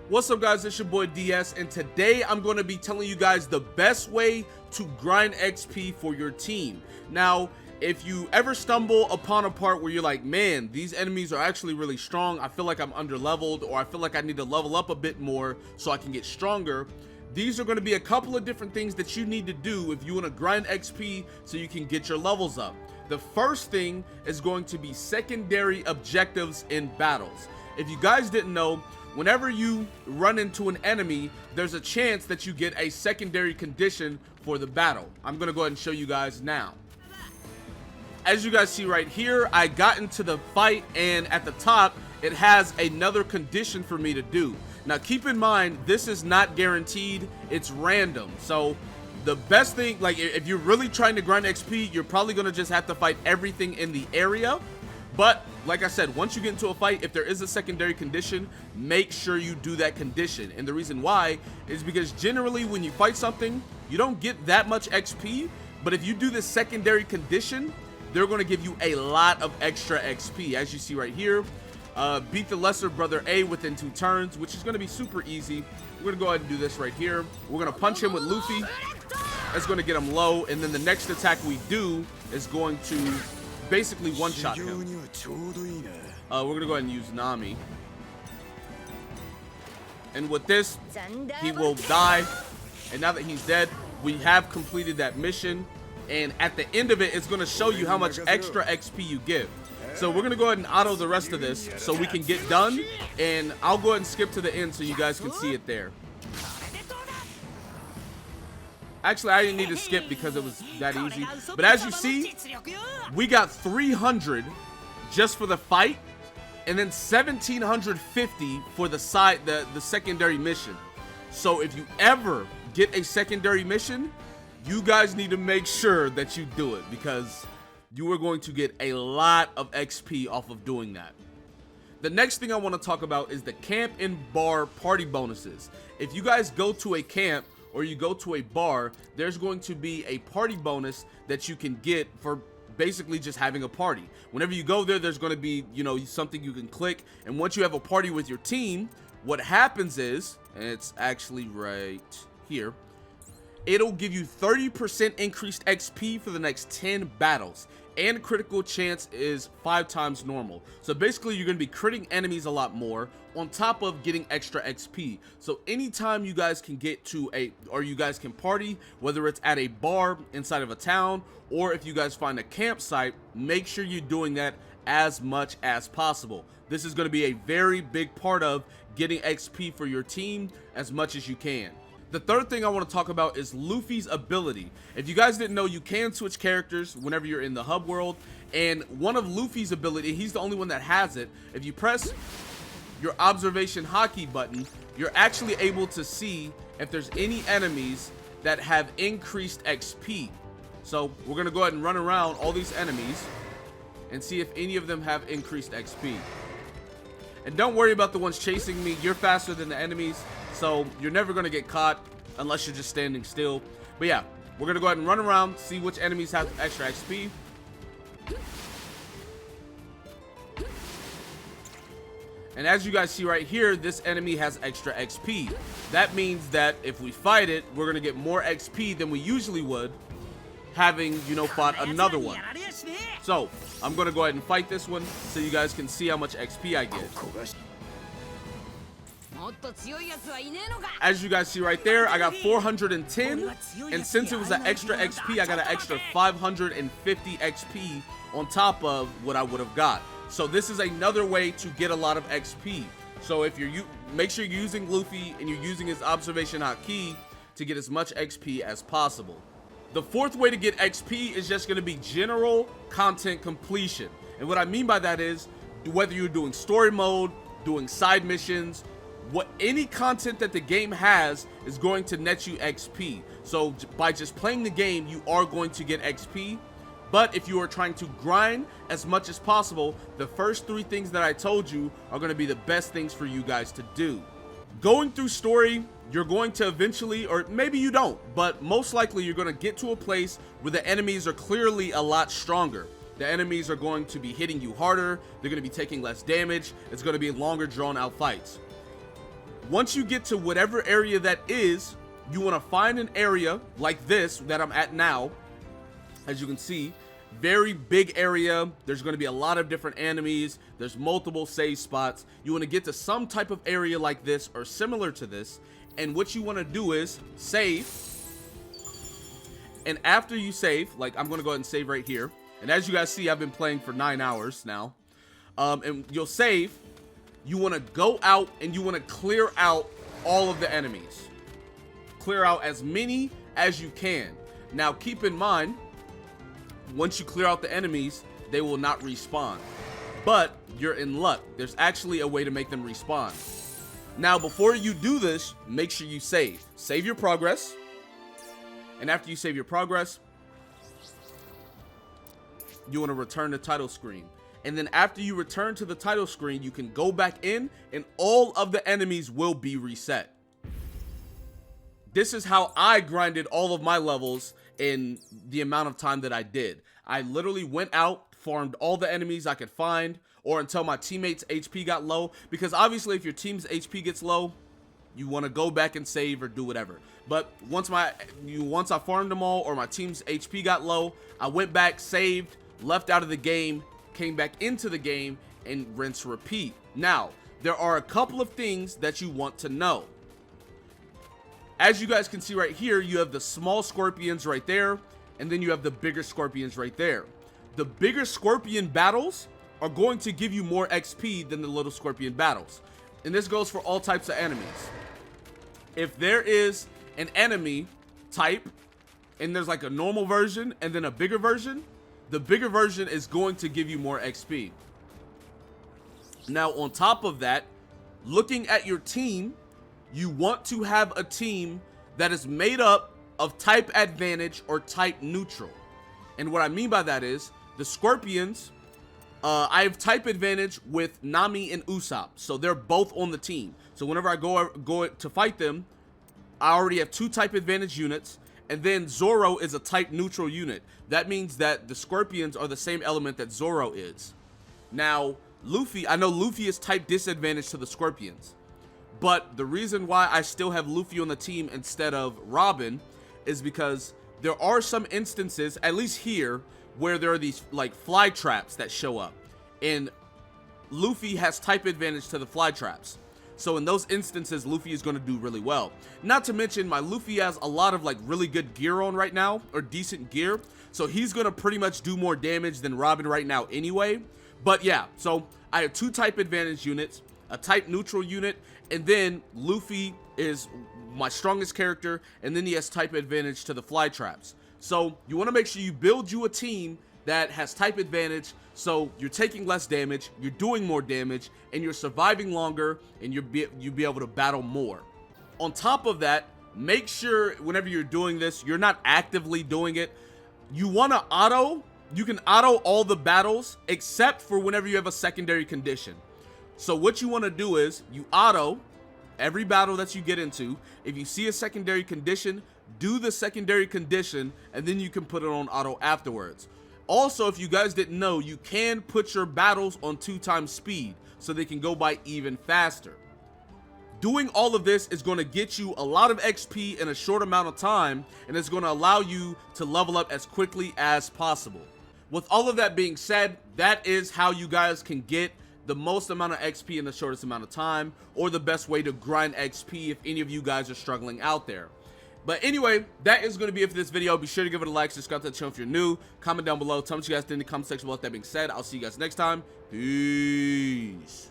What's up, guys? It's your boy DS, and today I'm going to be telling you guys the best way to grind XP for your team. Now, if you ever stumble upon a part where you're like, man, these enemies are actually really strong, I feel like I'm under leveled, or I feel like I need to level up a bit more so I can get stronger, these are going to be a couple of different things that you need to do if you want to grind XP so you can get your levels up. The first thing is going to be secondary objectives in battles. If you guys didn't know, whenever you run into an enemy, there's a chance that you get a secondary condition for the battle. I'm going to go ahead and show you guys now. As you guys see right here, I got into the fight, and at the top, it has another condition for me to do. Now, keep in mind, this is not guaranteed. It's random. So the best thing, like if you're really trying to grind XP, you're probably going to just have to fight everything in the area. But like I said, once you get into a fight, if there is a secondary condition, make sure you do that condition. And the reason why is because generally when you fight something, you don't get that much XP. But if you do the secondary condition, they're going to give you a lot of extra XP. As you see right here, beat the lesser brother A within 2 turns, which is going to be super easy. We're going to go ahead and do this right here. We're going to punch him with Luffy. That's going to get him low. And then the next attack we do is going to basically one-shot him. We're going to go ahead and use Nami. And with this, he will die. And now that he's dead, we have completed that mission. And at the end of it, it's going to show you how much extra XP you give. So we're going to go ahead and auto the rest of this so we can get done. And I'll go ahead and skip to the end so you guys can see it there. Actually, I didn't need to skip because it was that easy. But as you see, we got 300 just for the fight, and then 1750 for the secondary mission. So if you ever get a secondary mission, you guys need to make sure that you do it, because you are going to get a lot of XP off of doing that. The next thing I want to talk about is the camp and bar party bonuses. If you guys go to a camp or you go to a bar, there's going to be a party bonus that you can get for basically just having a party. Whenever you go there, there's going to be, you know, something you can click, and once you have a party with your team, what happens is, and it's actually right here, it'll give you 30% increased XP for the next 10 battles, and critical chance is 5 times normal. So basically, you're going to be critting enemies a lot more on top of getting extra XP. So anytime you guys can get to you guys can party, whether it's at a bar inside of a town, or if you guys find a campsite, make sure you're doing that as much as possible. This is going to be a very big part of getting XP for your team as much as you can. The third thing I want to talk about is Luffy's ability. If you guys didn't know, you can switch characters whenever you're in the hub world, and one of Luffy's ability, he's the only one that has it. If you press your observation Haki button, you're actually able to see if there's any enemies that have increased XP. So we're going to go ahead and run around all these enemies and see if any of them have increased XP. And don't worry about the ones chasing me. You're faster than the enemies, so you're never going to get caught unless you're just standing still. But yeah, we're going to go ahead and run around, see which enemies have extra XP. And as you guys see right here, this enemy has extra XP. That means that if we fight it, we're going to get more XP than we usually would, having, you know, fought another one. So I'm going to go ahead and fight this one so you guys can see how much XP I get. As you guys see right there, I got 410, and since it was an extra XP, I got an extra 550 XP on top of what I would have got. So this is another way to get a lot of XP. So if you're make sure you're using Luffy and you're using his observation Haki to get as much XP as possible. The fourth way to get XP is just going to be general content completion. And what I mean by that is, whether you're doing story mode, doing side missions, any content that the game has is going to net you XP. So by just playing the game, you are going to get XP. But if you are trying to grind as much as possible, the first 3 things that I told you are going to be the best things for you guys to do. Going through story, you're going to eventually, or maybe you don't, but most likely you're going to get to a place where the enemies are clearly a lot stronger. The enemies are going to be hitting you harder, they're going to be taking less damage, it's going to be longer drawn out fights. Once you get to whatever area that is, you want to find an area like this that I'm at now. As you can see, very big area. There's going to be a lot of different enemies. There's multiple save spots. You want to get to some type of area like this or similar to this. And what you want to do is save. And after you save, like I'm going to go ahead and save right here. And as you guys see, I've been playing for 9 hours now. And you'll save. You want to go out and you want to clear out all of the enemies. Clear out as many as you can. Now keep in mind, once you clear out the enemies, they will not respawn. But you're in luck. There's actually a way to make them respawn. Now before you do this, make sure you save. Save your progress. And after you save your progress, you want to return to title screen. And then after you return to the title screen, you can go back in and all of the enemies will be reset. This is how I grinded all of my levels in the amount of time that I did. I literally went out, farmed all the enemies I could find, or until my teammates' HP got low. Because obviously if your team's HP gets low, you want to go back and save or do whatever. But once I farmed them all or my team's HP got low, I went back, saved, left out of the game, came back into the game, and rinse repeat. Now, there are a couple of things that you want to know. As you guys can see right here, you have the small scorpions right there, and then you have the bigger scorpions right there. The bigger scorpion battles are going to give you more XP than the little scorpion battles. And this goes for all types of enemies. If there is an enemy type, and there's like a normal version and then a bigger version, the bigger version is going to give you more XP. Now, on top of that, looking at your team, you want to have a team that is made up of type advantage or type neutral. And what I mean by that is, the Scorpions, I have type advantage with Nami and Usopp. So they're both on the team. So whenever I go to fight them, I already have 2 type advantage units. And then Zoro is a type neutral unit. That means that the Scorpions are the same element that Zoro is. Now, Luffy, I know Luffy is type disadvantage to the Scorpions. But the reason why I still have Luffy on the team instead of Robin is because there are some instances, at least here, where there are these like fly traps that show up. And Luffy has type advantage to the fly traps. So in those instances, Luffy is going to do really well. Not to mention, my Luffy has a lot of like really good gear on right now, or decent gear. So he's going to pretty much do more damage than Robin right now anyway. But yeah, so I have 2 type advantage units, a type neutral unit, and then Luffy is my strongest character, and then he has type advantage to the fly traps. So you want to make sure you build you a team that has type advantage, so you're taking less damage, you're doing more damage, and you're surviving longer, and you'll be able to battle more. On top of that, make sure whenever you're doing this, you're not actively doing it. You want to you can auto all the battles except for whenever you have a secondary condition. So what you want to do is you auto every battle that you get into. If you see a secondary condition, do the secondary condition, and then you can put it on auto afterwards. Also, if you guys didn't know, you can put your battles on 2x speed so they can go by even faster. Doing all of this is going to get you a lot of XP in a short amount of time, and it's going to allow you to level up as quickly as possible. With all of that being said, that is how you guys can get the most amount of XP in the shortest amount of time, or the best way to grind XP if any of you guys are struggling out there. But anyway, that is going to be it for this video. Be sure to give it a like, subscribe to the channel if you're new, comment down below, tell me what you guys did in the comment section. With that being said, I'll see you guys next time. Peace.